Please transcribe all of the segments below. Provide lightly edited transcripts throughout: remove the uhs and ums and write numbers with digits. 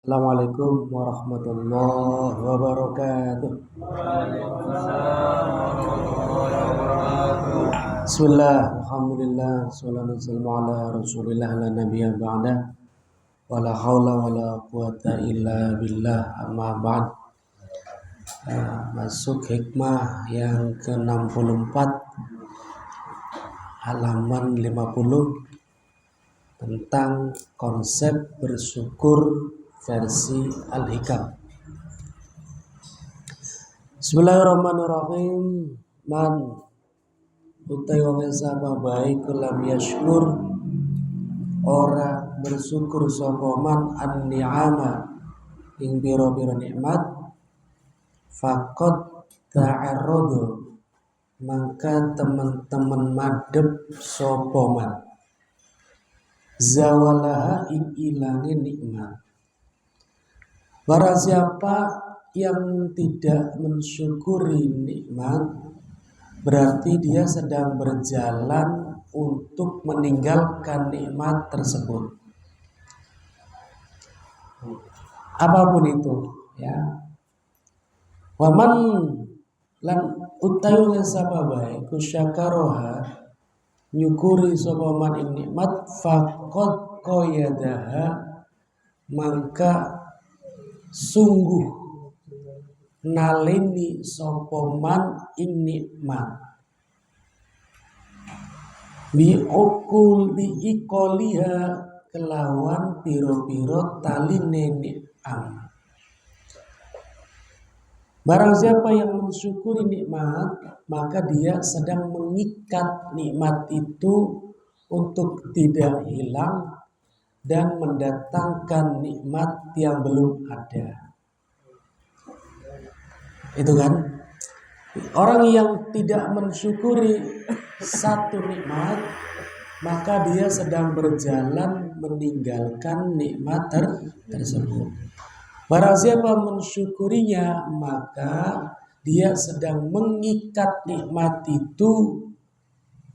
Assalamualaikum warahmatullahi wabarakatuh. Bismillah, alhamdulillah, sallallahu wassalamu ala rasulillah la nabiyya ba'da wala haula wala quwata illa billah amma ba'd. Masuk hikmah yang ke-64 halaman 50 tentang konsep bersyukur versi Al-Hikam. Bismillahirrahmanirrahim. Man utai wong sapa bae kulam yashkur ora bersyukur sapa man an-ni'ama ing biro-biro nikmat faqad ta'arradu maka teman-teman madhep sapa man zawalaha ing ilange nikmat. Barang siapa yang tidak mensyukuri nikmat, berarti dia sedang berjalan untuk meninggalkan nikmat tersebut. Apapun itu, ya. Waman lan utayu sapa bae kusyakaroha nyukuri sapa man ing nikmat faqad qayadaha maka sungguh naleni sapa man ing nikmat bi ikoliha kelawan piro-piro taline nikam. Barang siapa yang mensyukuri nikmat, maka dia sedang mengikat nikmat itu untuk tidak hilang dan mendatangkan nikmat yang belum ada. Itu kan? Orang yang tidak mensyukuri satu nikmat, maka dia sedang berjalan meninggalkan nikmat tersebut. Barang siapa mensyukurinya, maka dia sedang mengikat nikmat itu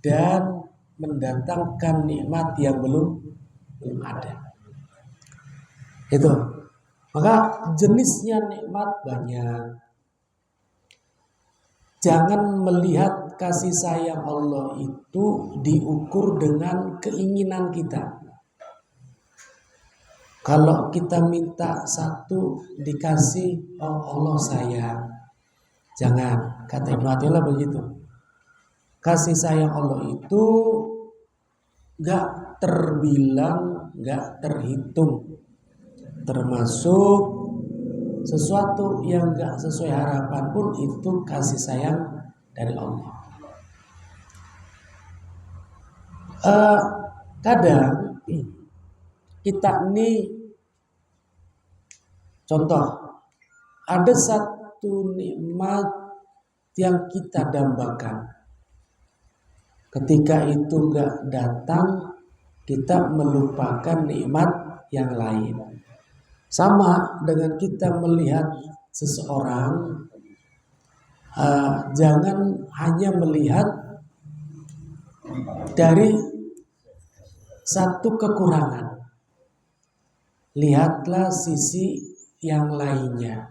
dan mendatangkan nikmat yang belum ada. Itu. Maka jenisnya nikmat banyak. Jangan melihat kasih sayang Allah itu diukur dengan keinginan kita. Kalau kita minta satu dikasih, oh Allah sayang. Jangan, kata Ibnu Athaillah begitu. Kasih sayang Allah itu gak terbilang, gak terhitung. Termasuk sesuatu yang gak sesuai harapan pun itu kasih sayang dari Allah. Kadang kita ini contoh, ada satu nikmat yang kita dambakan. Ketika itu gak datang, kita melupakan nikmat yang lain. Sama dengan kita melihat seseorang, jangan hanya melihat dari satu kekurangan. Lihatlah sisi yang lainnya.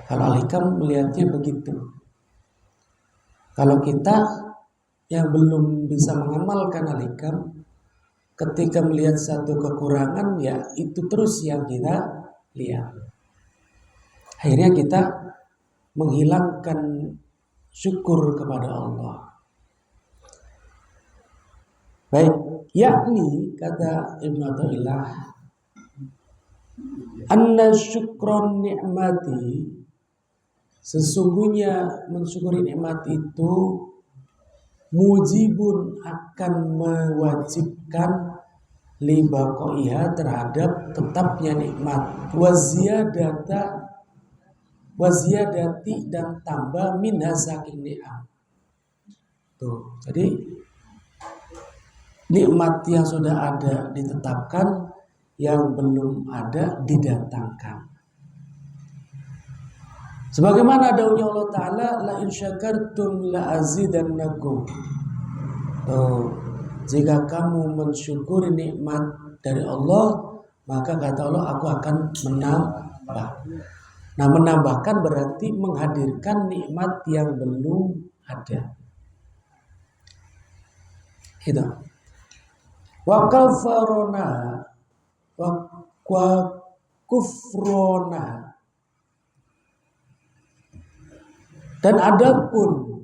Kalau Al-Hikam melihatnya begitu. Kalau kita yang belum bisa mengamalkan Al-Hikam, ketika melihat satu kekurangan, ya itu terus yang kita lihat. Akhirnya kita menghilangkan syukur kepada Allah. Baik, yakni kata Ibnu Athaillah, anna syukron ni'mati, sesungguhnya mensyukuri nikmat itu mujibun akan mewajibkan libaqaiha terhadap tetapnya nikmat waziyadati dan tambah minha saking ni'am. Tuh, jadi nikmat yang sudah ada ditetapkan, yang belum ada didatangkan. Sebagaimana daunnya Allah Ta'ala, la in syakartum la azidannakum. Jika kamu mensyukuri nikmat dari Allah, maka kata Allah aku akan menambah. Nah, menambahkan berarti menghadirkan nikmat yang belum ada. Itu. Wa kafarona wa kufrona. Dan adapun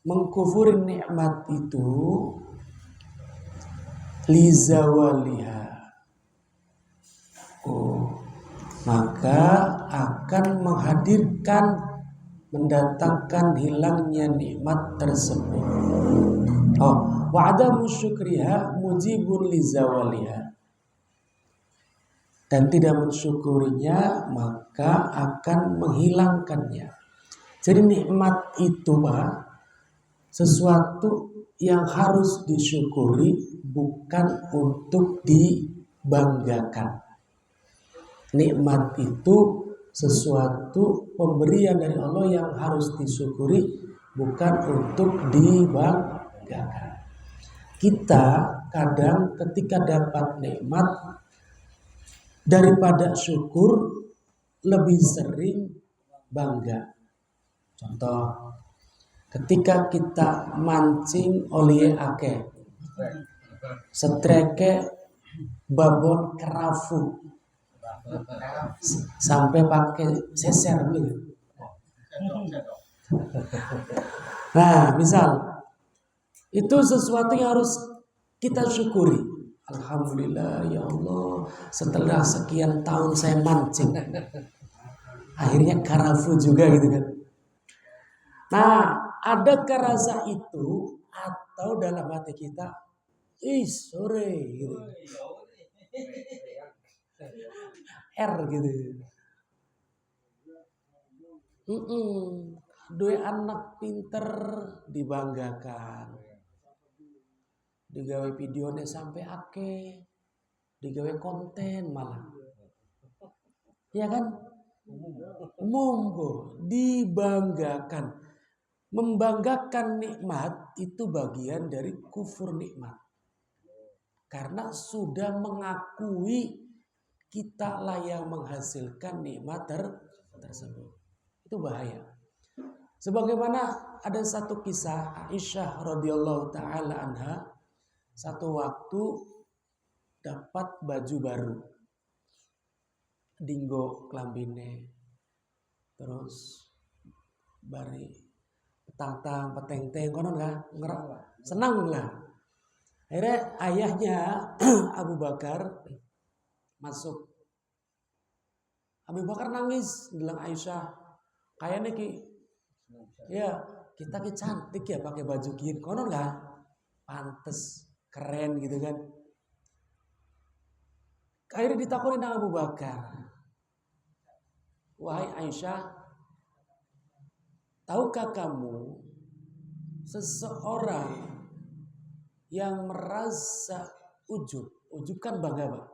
mengkufuri nikmat itu lizawaliha, maka akan mendatangkan hilangnya nikmat tersebut. Wa adamu syukriha mujibun lizawaliha, dan tidak mensyukurinya maka akan menghilangkannya. Jadi nikmat itu Pak, sesuatu yang harus disyukuri, bukan untuk dibanggakan. Nikmat itu sesuatu pemberian dari Allah yang harus disyukuri, bukan untuk dibanggakan. Kita kadang ketika dapat nikmat, daripada syukur lebih sering bangga. Contoh, ketika kita mancing oleh ake, setreke babon kerafu, sampai pakai seser dulu. Nah, misal itu sesuatu yang harus kita syukuri. Alhamdulillah ya Allah, setelah sekian tahun saya mancing, akhirnya karafu juga gitu kan. Nah, adakah rasa itu atau dalam hati kita, sore gitu, R gitu. Dua anak pinter dibanggakan, digawe videonya sampai ake, digawe konten malah, ya kan? Monggo dibanggakan. Membanggakan nikmat itu bagian dari kufur nikmat, karena sudah mengakui kita lah yang menghasilkan nikmat tersebut. Itu bahaya. Sebagaimana ada satu kisah Aisyah radhiyallahu taala anha, satu waktu dapat baju baru, dinggo klambine, terus bari petang-tang peteng-teng konon lah, senang lah. Akhirnya ayahnya Abu Bakar masuk. Abu Bakar nangis bilang, Aisyah, kayaknya ya kita cantik ya pakai baju gini, konon lah, pantes, keren gitu kan. Akhirnya ditakutin Abu Bakar, wahai Aisyah, tahukah kamu seseorang yang merasa ujub kan bangga Pak.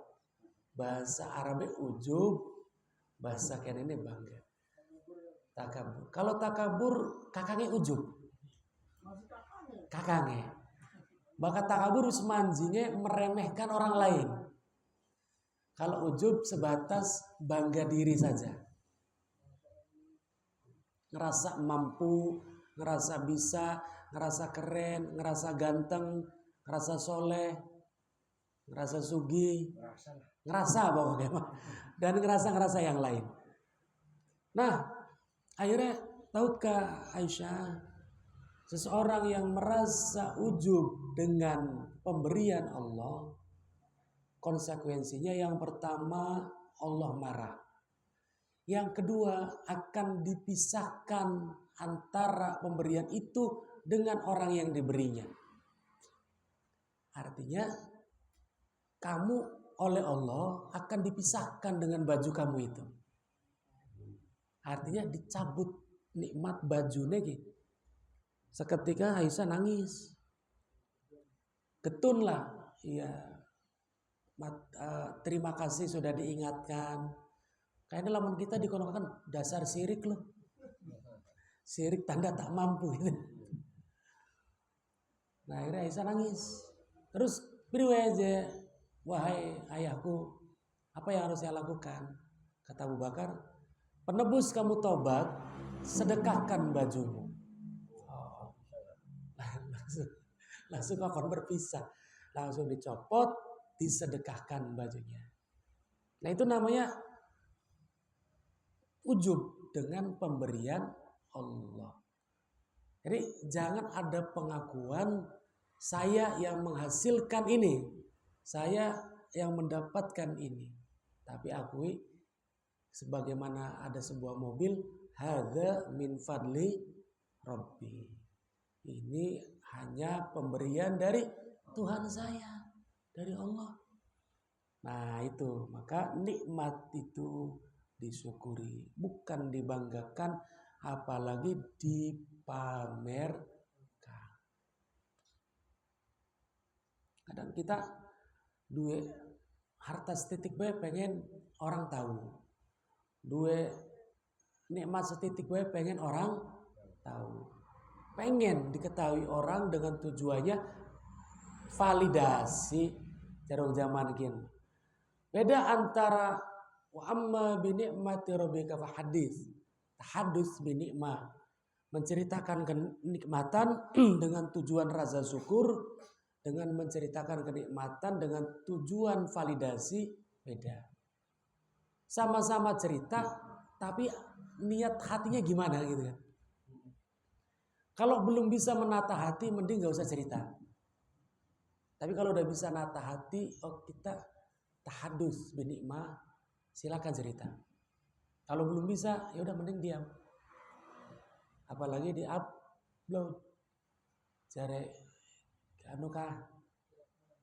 Bahasa Arabnya ujub, bahasa kenene bangga. Takabur. Kalau takabur kakangnya ujub. Kakangnya. Maka takabur semanjinya meremehkan orang lain. Kalau ujub sebatas bangga diri saja. Ngerasa mampu, ngerasa bisa, ngerasa keren, ngerasa ganteng, ngerasa soleh, ngerasa sugih, ngerasa pokoknya, dan ngerasa yang lain. Nah, akhirnya tahukah Aisyah, seseorang yang merasa ujub dengan pemberian Allah, konsekuensinya yang pertama Allah marah. Yang kedua, akan dipisahkan antara pemberian itu dengan orang yang diberinya. Artinya, kamu oleh Allah akan dipisahkan dengan baju kamu itu. Artinya dicabut nikmat bajunya gitu. Seketika Aisyah nangis. Ketunlah, ya, terima kasih sudah diingatkan. Kayaknya lamun kita dikonokan dasar sirik loh. Sirik tanda tak mampu gitu. Nah akhirnya Aisyah nangis. Terus beri aja wahai ayahku, apa yang harus saya lakukan? Kata Abu Bakar, penebus kamu tobat, sedekahkan bajumu. Oh, langsung akan berpisah, langsung dicopot, disedekahkan bajunya. Nah itu namanya ujub dengan pemberian Allah. Jadi jangan ada pengakuan saya yang menghasilkan ini, saya yang mendapatkan ini. Tapi akui sebagaimana ada sebuah mobil, hadza min fadli Rabbi. Ini hanya pemberian dari Tuhan saya, dari Allah. Nah itu, maka nikmat itu disyukuri, bukan dibanggakan, apalagi dipamerkan. Kadang kita duwe harta setitik bae pengen orang tahu. Duwe nikmat setitik bae pengen orang tahu. Pengen diketahui orang dengan tujuannya validasi jarang zaman gini. Beda antara wa amma bi ni'mati rabbika fahadits. Tahadus bi ni'mah, menceritakan kenikmatan dengan tujuan rasa syukur, dengan menceritakan kenikmatan dengan tujuan validasi beda. Sama-sama cerita tapi niat hatinya gimana gitu kan. Kalau belum bisa menata hati mending gak usah cerita. Tapi kalau udah bisa nata hati, oh kita tahadus binikmah, silakan cerita. Kalau belum bisa, ya udah mending diam. Apalagi di upload. Jare anu kah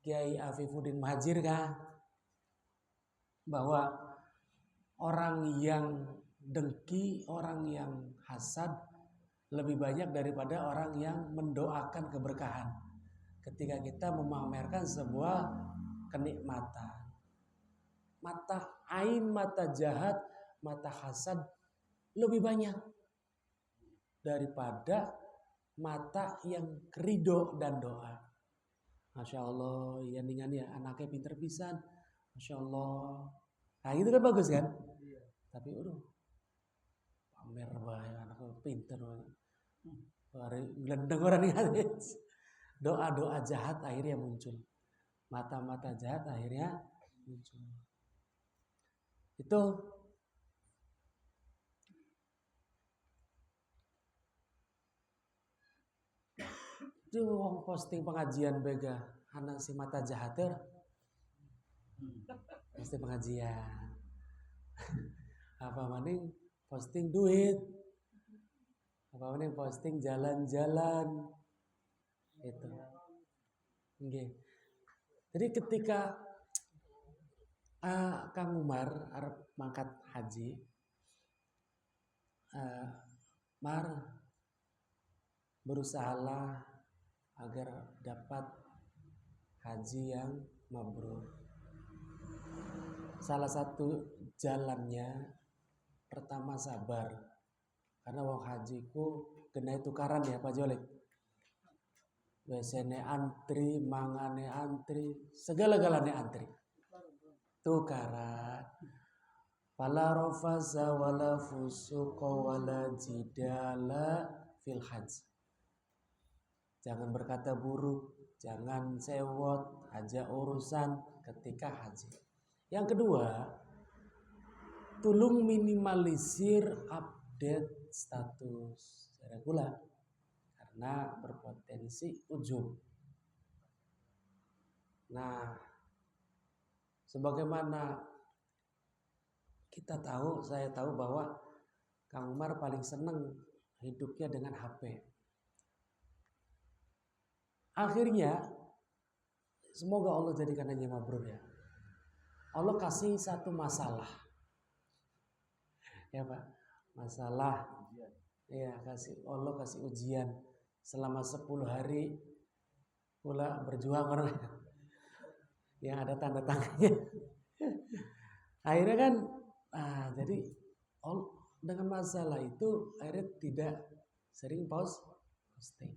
Kiai Afifuddin Muhajir kah bahwa orang yang dengki, orang yang hasad lebih banyak daripada orang yang mendoakan keberkahan. Ketika kita memamerkan sebuah kenikmatan. Mata ain, mata jahat, mata hasad lebih banyak daripada mata yang ridho dan doa. Masya Allah, ya dengan ya anaknya pinter pisan. Masya Allah. Nah itu kan bagus kan? Tapi pamer bae anaknya pinter. Gelendeng orang ini. Doa-doa jahat akhirnya muncul. Mata-mata jahat akhirnya muncul. Itu wong posting pengajian bega anak si mata jahatnya posting pengajian apa maning posting duit apa maning posting jalan-jalan itu. Okay. Jadi ketika Kang Umar arep mangkat haji, Mar berusahalah agar dapat haji yang mabrur. Salah satu jalannya pertama sabar, karena wong hajiku kena tukaran ya Pak Jolek. Biasanya antri, mangane antri, segala-galanya antri. Tukaran. Fala rafasa wala fusuqa wala jidala fil hajj. Jangan berkata buruk, jangan sewot, aja urusan ketika haji. Yang kedua, tolong minimalisir update status reguler karena berpotensi ujub. Nah, sebagaimana saya tahu bahwa Kang Umar paling senang hidupnya dengan HP. Akhirnya, semoga Allah jadikan haji mabrur ya. Allah kasih satu masalah. Ya Pak, masalah. Ya, Allah kasih ujian selama 10 hari pula berjuang orang yang ada tanda tangannya. Akhirnya kan, jadi dengan masalah itu akhirnya tidak sering posting.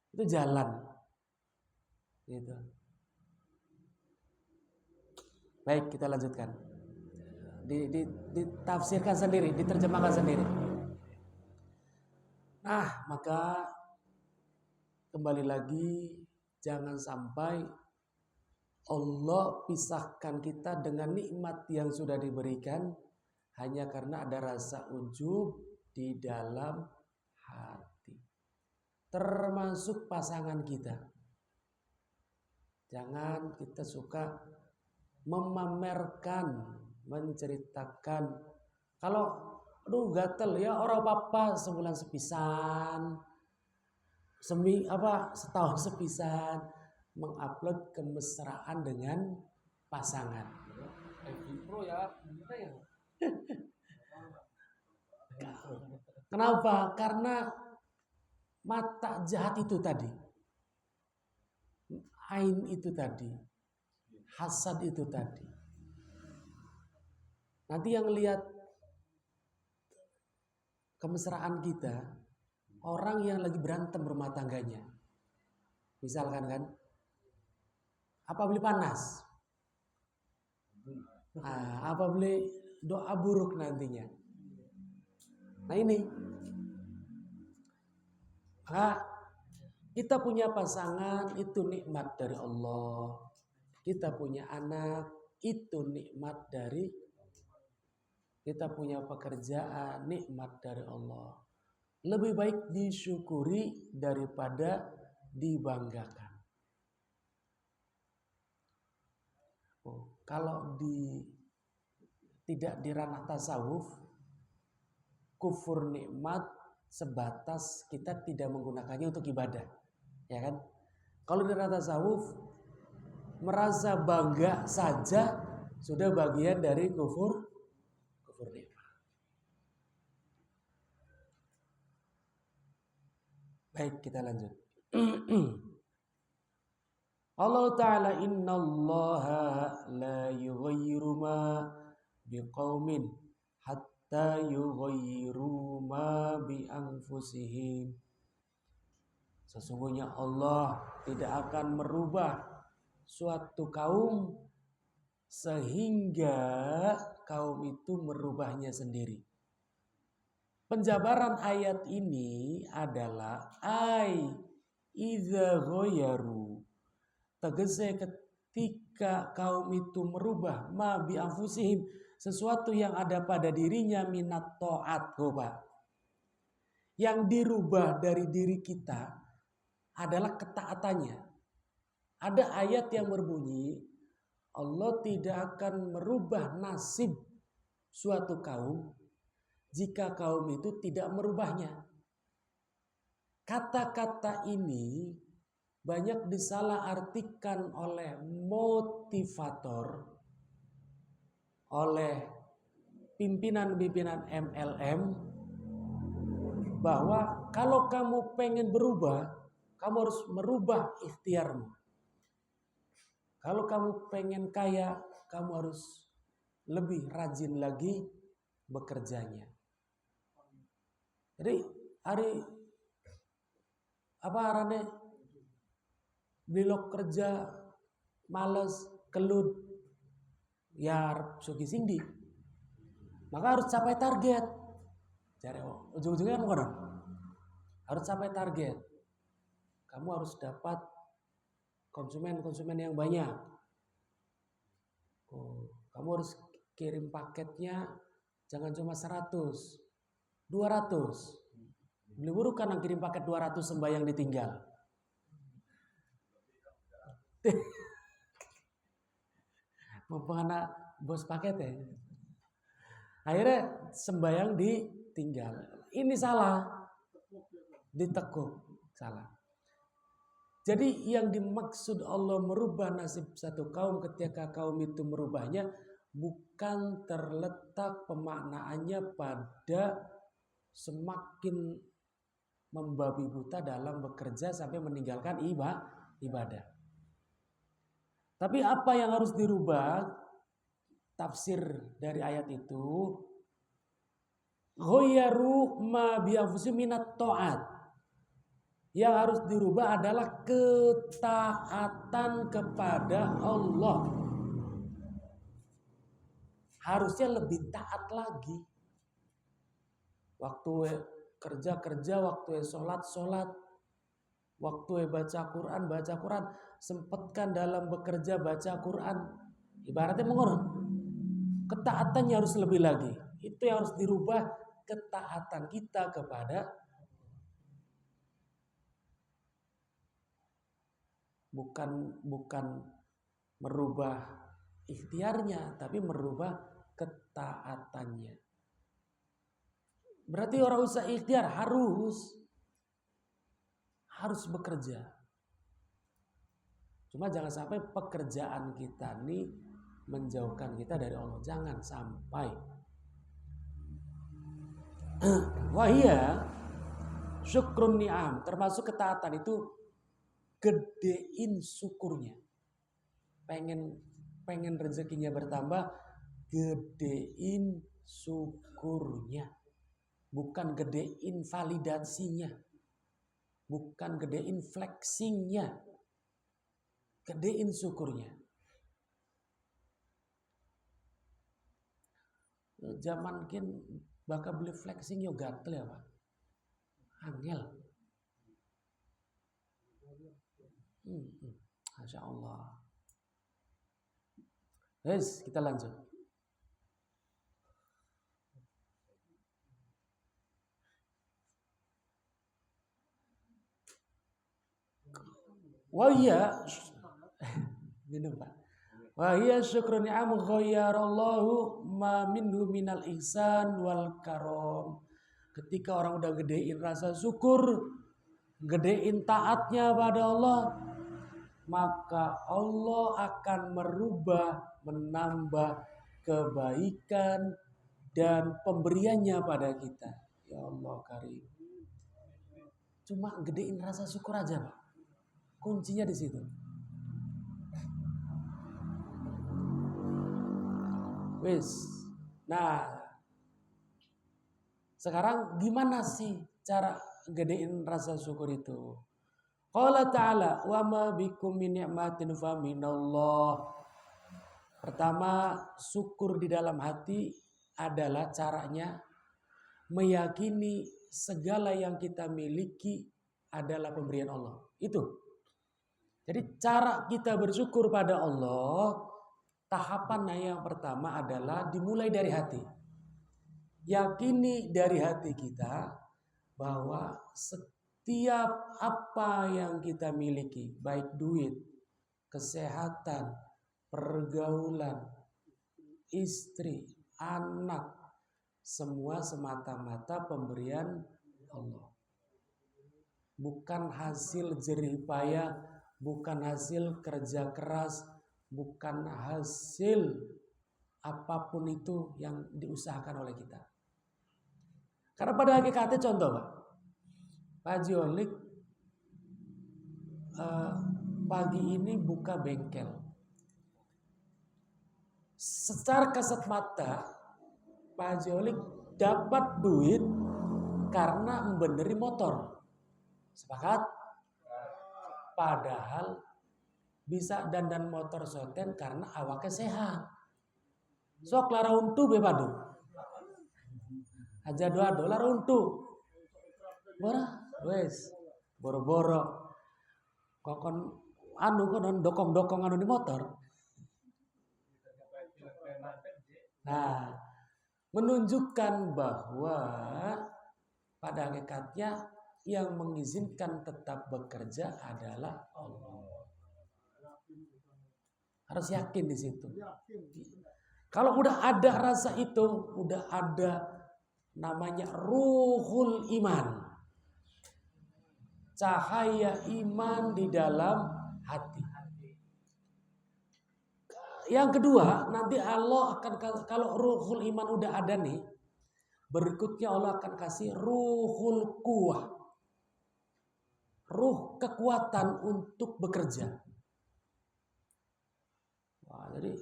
Itu jalan, gitu. Baik, kita lanjutkan. Ditafsirkan sendiri, diterjemahkan sendiri. Nah, maka kembali lagi, jangan sampai Allah pisahkan kita dengan nikmat yang sudah diberikan hanya karena ada rasa ujub di dalam hati. Termasuk pasangan kita. Jangan kita suka memamerkan, menceritakan. Kalau aduh gatel ya orang papa sebulan sepisan, setahun sepisan mengupload kemesraan dengan pasangan. Kenapa? Karena mata jahat itu tadi, ain itu tadi, hasad itu tadi. Nanti yang lihat kemesraan kita, orang yang lagi berantem rumah tangganya. Misalkan kan, apa beli panas? Apa beli doa buruk nantinya? Nah ini, kita punya pasangan itu nikmat dari Allah. Kita punya anak itu nikmat dari Allah. Kita punya pekerjaan nikmat dari Allah. Lebih baik disyukuri daripada dibanggakan. Kalau tidak di ranah tasawuf, kufur nikmat sebatas kita tidak menggunakannya untuk ibadah, ya kan? Kalau di ranah tasawuf, merasa bangga saja sudah bagian dari kufur nikmat. Baik, kita lanjut. Allah Ta'ala innallaha la yughayyiru ma biqaumin hatta yughayyiru ma bi anfusihim. Sesungguhnya Allah tidak akan merubah suatu kaum sehingga kaum itu merubahnya sendiri. Penjabaran ayat ini adalah idza ghayaru. Tegese ketika kaum itu merubah ma bi anfusihim, sesuatu yang ada pada dirinya minat taat, Yang dirubah dari diri kita adalah ketaatannya. Ada ayat yang berbunyi, Allah tidak akan merubah nasib suatu kaum jika kaum itu tidak merubahnya. Kata-kata ini banyak disalahartikan oleh motivator, oleh pimpinan-pimpinan MLM, bahwa kalau kamu pengen berubah, kamu harus merubah ikhtiarmu. Kalau kamu pengen kaya, kamu harus lebih rajin lagi bekerjanya. Jadi hari bilok kerja males kelut ya suki singdi. Maka harus capai target. Cari ujung-ujungnya apa kan? Harus capai target. Kamu harus dapat konsumen yang banyak. Kamu harus kirim paketnya jangan cuma 100, 200. Beli buruk kan yang kirim paket 200 sembayang ditinggal. Mumpung anak bos paket ya. Akhirnya sembayang ditinggal. Ini salah. Ditekuk. Salah. Jadi yang dimaksud Allah merubah nasib satu kaum ketika kaum itu merubahnya bukan terletak pemaknaannya pada semakin membabi buta dalam bekerja sampai meninggalkan ibadah. Tapi apa yang harus dirubah? Tafsir dari ayat itu, ghayaru ma bi anfusihim minat ta'at. Yang harus dirubah adalah ketaatan kepada Allah. harusnya lebih taat lagi. Waktu kerja, waktu sholat, waktu baca Quran, sempatkan dalam bekerja baca Quran. Ibaratnya mengurut, ketaatannya harus lebih lagi. Itu yang harus dirubah, ketaatan kita kepada bukan merubah ikhtiarnya, tapi merubah ketaatannya. Berarti orang usah ikhtiar, harus bekerja. Cuma jangan sampai pekerjaan kita ini menjauhkan kita dari Allah. Jangan sampai. Wahia syukrun ni'am, termasuk ketaatan itu gedein syukurnya. Pengen rezekinya bertambah, gedein syukurnya. Bukan gedein validasinya. Bukan gedein flexingnya. Gedein syukurnya. Zaman kin bakal beli flexing yo gatel ya Pak. Angel. Masya Allah. Yes, kita lanjut. Wahia minum Pak. Wahia syukrun ni'am ghayyarallahu ma minhu minal ihsan wal karom. Ketika orang udah gedein rasa syukur, gedein taatnya pada Allah, maka Allah akan merubah, menambah kebaikan dan pemberiannya pada kita. Ya Allah karim. Cuma gedein rasa syukur aja Pak. Kuncinya di situ. Wis. Nah, sekarang gimana sih cara gedein rasa syukur itu? Qala ta'ala wa ma bikum min ni'matin fa minallah. Pertama, syukur di dalam hati adalah caranya meyakini segala yang kita miliki adalah pemberian Allah. Itu. Jadi cara kita bersyukur pada Allah, tahapan yang pertama adalah dimulai dari hati. Yakini dari hati kita bahwa setiap apa yang kita miliki, baik duit, kesehatan, pergaulan, istri, anak, semua semata-mata pemberian Allah. Bukan hasil jerih payah, bukan hasil kerja keras, bukan hasil apapun itu yang diusahakan oleh kita. Karena pada hakikatnya contoh Pak Haji Olik pagi ini buka bengkel. Secara kasat mata Pak Haji Olik dapat duit karena membeneri motor. Sepakat? Padahal bisa dandan motor soten karena awaknya sehat. Sok lara untu bepadu. Aja $2 untu. Bora, wes. Boro-boro. Kokon konon dokong-dokong di motor. Nah, menunjukkan bahwa pada hakikatnya yang mengizinkan tetap bekerja adalah Allah. Harus yakin di situ. Kalau udah ada rasa itu, udah ada namanya ruhul iman. Cahaya iman di dalam hati. Yang kedua, nanti Allah akan, kalau ruhul iman udah ada nih, berikutnya Allah akan kasih ruhul quwwah. Ruh kekuatan untuk bekerja. Wah, jadi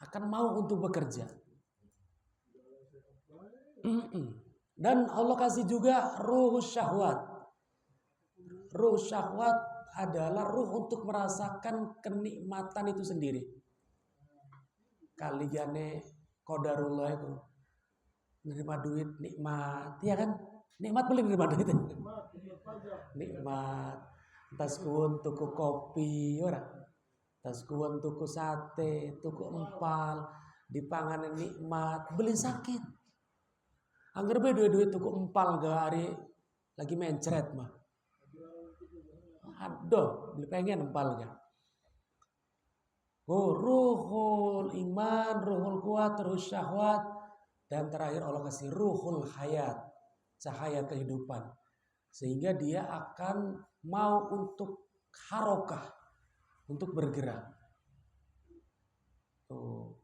akan mau untuk bekerja. Dan Allah kasih juga ruh syahwat. Ruh syahwat adalah ruh untuk merasakan kenikmatan itu sendiri. Kaliane qadarullah itu. Nerima duit nikmat, ya kan? Nikmat boleh nerima duit. Nikmat. Tas kuwun tuku kopi, ora. Tas kuwun tuku sate, tuku empal, dipangan nikmat, beli sakit. Angger be duit tuku empal gari lagi mencret mah. Aduh, beli pengen empal kan. Ruhul iman, ruhul kuat, terus syahwat, dan terakhir Allah kasih ruhul hayat, cahaya kehidupan. Sehingga dia akan mau untuk harokah, untuk bergerak. Tuh.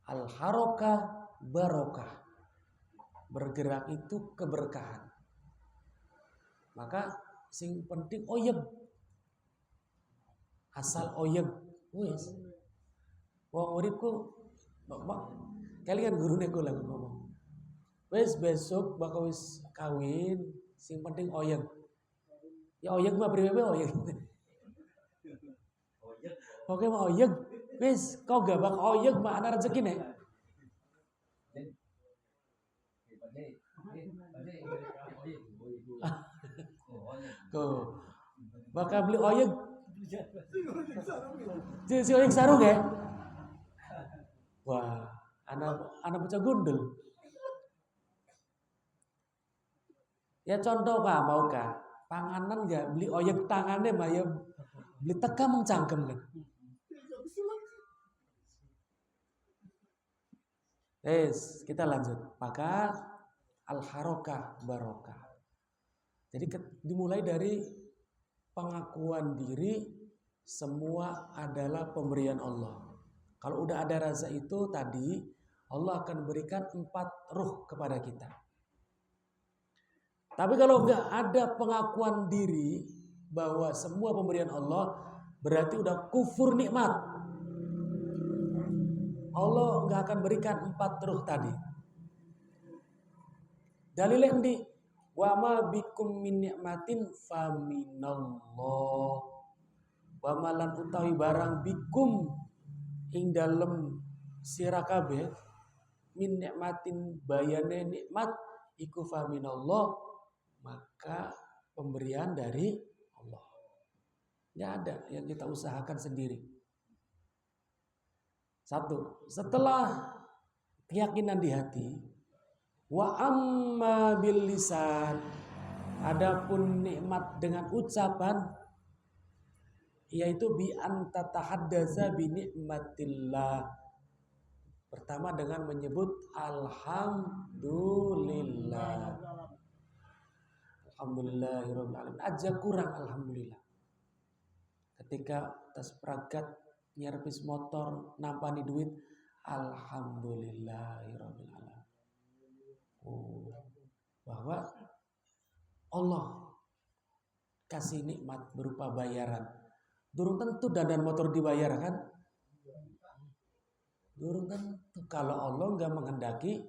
Al-harokah barokah. Bergerak itu keberkahan. Maka sing penting oyeg. Asal oyeg. Wis. Wong uripku kalian gurune kula ngomong. Wis besok bakal wis kawin, sing penting oyeg. Ya oyeg mah priwe oyeg. Oke mah oyeg. Wis kau gabak oyeg mah ana rezekine. Tuh. Bakal beli oyeg. Si oyeg sarung ya? Wah, anak bocah gundul. Ya contoh Pak, mau kah? Panganan enggak beli oyeg tangannya mah ya beli teka mencangkem kan. Kita lanjut. Maka al-harokah barokah. Jadi dimulai dari pengakuan diri semua adalah pemberian Allah. Kalau udah ada rasa itu tadi, Allah akan berikan 4 ruh kepada kita. Tapi kalau nggak ada pengakuan diri bahwa semua pemberian Allah, berarti udah kufur nikmat. Allah nggak akan berikan 4 ruh tadi. Dalilnya di wa ma bikum min nikmatin faminallah. Wa malan utawi barang bikum ing dalem sira kabeh min nikmatin bayane nikmat iku faminallah, maka pemberian dari Allah. Enggak ada yang kita usahakan sendiri. 1, setelah keyakinan di hati, wa amma bil lisan, adapun nikmat dengan ucapan, yaitu bi anta tahaddatsa bi nikmatillah. Pertama dengan menyebut alhamdulillah. Alhamdulillahirabbil alamin. Aja kurang alhamdulillah. Ketika tas pragat nyervis motor nampani duit, alhamdulillahirabbil alamin. Bahwa Allah kasih nikmat berupa bayaran. Durung tentu dandan motor dibayar kan? Durung tentu. Kalau Allah nggak menghendaki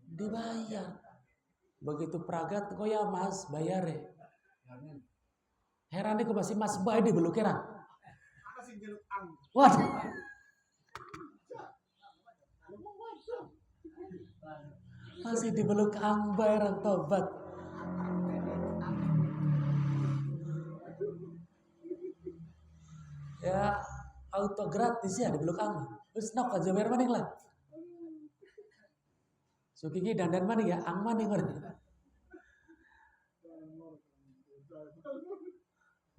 dibayar. Begitu pragat kok ya mas bayar ya. Heran kok masih mas bayar di beluk heran. Waduh. Masih di beluk ang bayaran tobat. Ya auto gratis ya di belakang. Terus nok aja bayar maning lah. So kiki dandan maning ya, ang maning maning.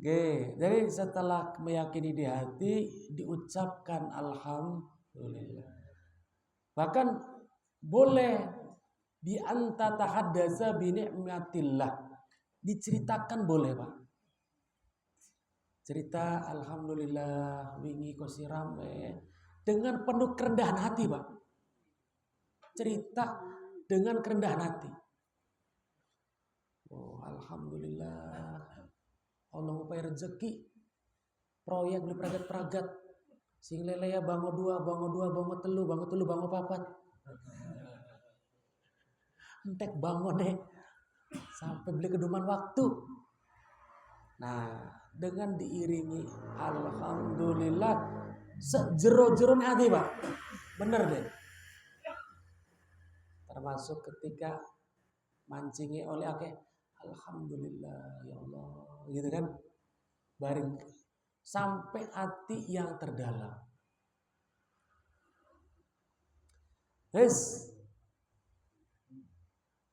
Oke, jadi setelah meyakini di hati diucapkan alhamdulillah. Bahkan boleh bi anta tahaddatsa bi ni'matillah. Diceritakan boleh, Pak. Cerita alhamdulillah wingi kosi rame dengan penuh kerendahan hati, Pak. Cerita dengan kerendahan hati. Oh, alhamdulillah. Allah ngupai rezeki. Proyek beli pragat-pragat. Sing lele ya bango 2, bango 3, bango 4. Entek bango deh. Sampai beli keduman waktu. Nah, dengan diiringi alhamdulillah sejero-jerone hati, Pak. Bener deh. termasuk ketika mancingi oleh akeh alhamdulillah ya Allah gitu kan, bareng sampai hati yang terdalam. Yes.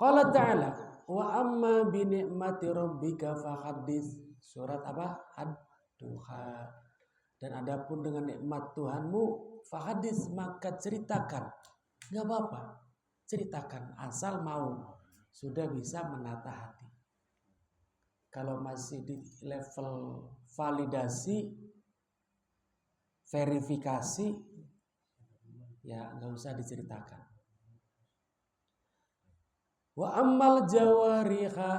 Qala ta'ala wa amma bi ni'mati rabbika fahaddits. Surat apa? Ad-Duha. Dan adapun dengan nikmat Tuhanmu fahaddits, maka ceritakan. Enggak apa-apa. Ceritakan asal mau. Sudah bisa menata hati. Kalau masih di level validasi, verifikasi, ya nggak usah diceritakan. Wa ammal jawariha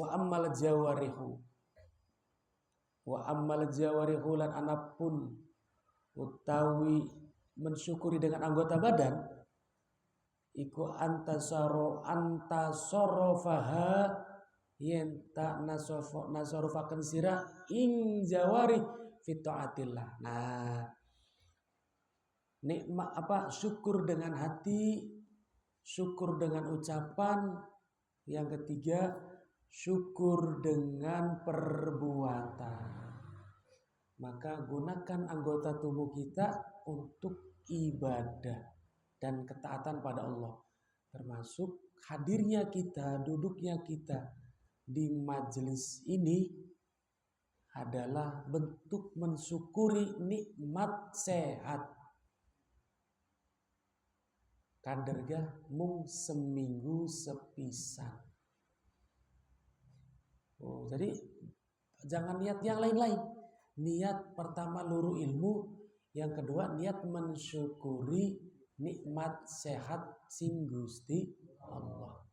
wa ammal jawarihu wa ammal jawarihu lan anapun utawi mensyukuri dengan anggota badan iku antasorofaha yen tak nasorufaken sira ing jawari fi taatillah. Nah, nikmat apa? Syukur dengan hati, syukur dengan ucapan, yang ketiga syukur dengan perbuatan. Maka gunakan anggota tubuh kita untuk ibadah dan ketaatan pada Allah, termasuk hadirnya kita, duduknya kita di majelis ini adalah bentuk mensyukuri nikmat sehat. Kadergah mung seminggu sepisan. Oh, jadi jangan niat yang lain-lain. Niat pertama luru ilmu, yang kedua niat mensyukuri nikmat sehat sing Gusti Allah.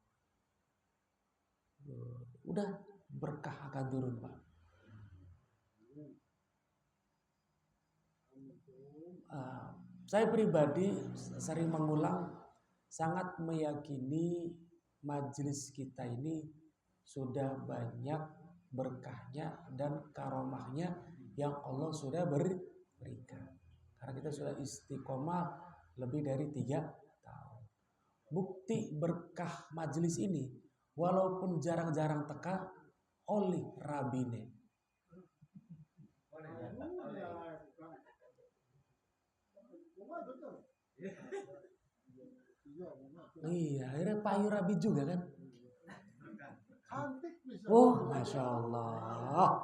Udah berkah akan turun, Pak. Saya pribadi sering mengulang, sangat meyakini majelis kita ini sudah banyak berkahnya dan karomahnya yang Allah sudah berikan. Karena kita sudah istiqomah lebih dari 3 tahun. Bukti berkah majelis ini, walaupun jarang-jarang teka, oleh rabine. Iya, akhirnya payu rabi juga kan. Oh, Masya Allah.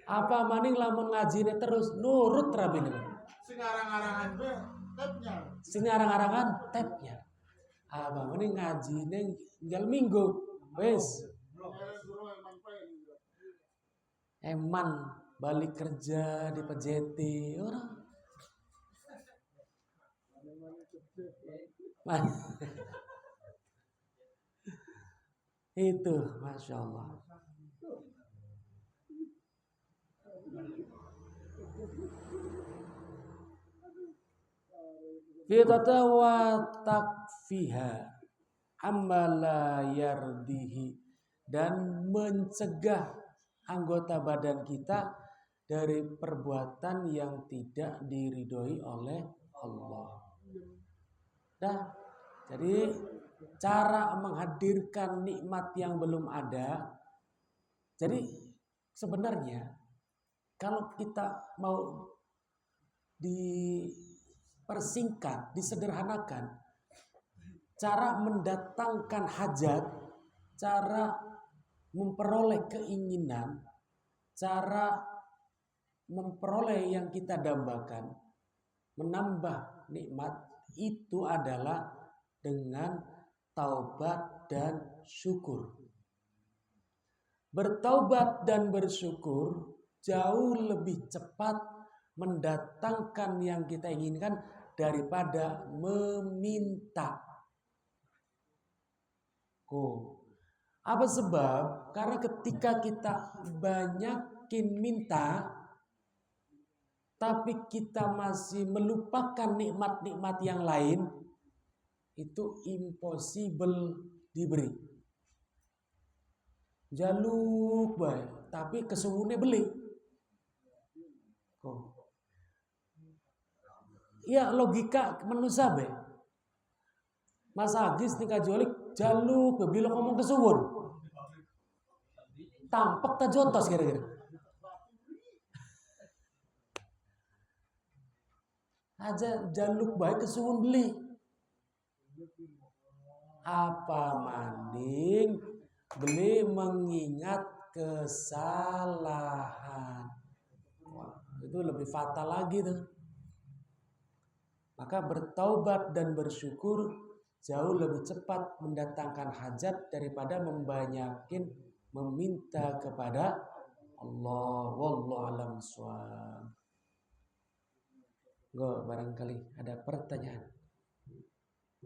Apa maning lamun ngajine terus nurut rabine. Singarang-arangan tapnya. Apa maning ngajine tinggal minggu. Wes. Eman balik kerja di PJT orang. Itu Masya Allah. Fitatawa takfiha amala yardihi, dan mencegah anggota badan kita dari perbuatan yang tidak diridhoi oleh Allah. Nah, jadi cara menghadirkan nikmat yang belum ada. Jadi sebenarnya kalau kita mau dipersingkat, disederhanakan, cara mendatangkan hajat, cara memperoleh keinginan, cara memperoleh yang kita dambakan, menambah nikmat, itu adalah dengan taubat dan syukur. Bertaubat dan bersyukur jauh lebih cepat mendatangkan yang kita inginkan daripada meminta. Apa sebab? Karena ketika kita banyakin minta, tapi kita masih melupakan nikmat-nikmat yang lain, itu impossible diberi. Jaluk baik, tapi kesungguhnya beli. Ya logika manusia be. Mas Agis nikah jolik jaluk bebilo ngomong ke suwun. Tampak tak jotos kira-kira. Aja jaluk baik ke suwun beli. Apa manding beli mengingat kesalahan. Wah, itu lebih fatal lagi tuh. Maka bertaubat dan bersyukur jauh lebih cepat mendatangkan hajat daripada membanyakin meminta kepada Allah. Wallahu a'lam bishawab. Barangkali ada pertanyaan.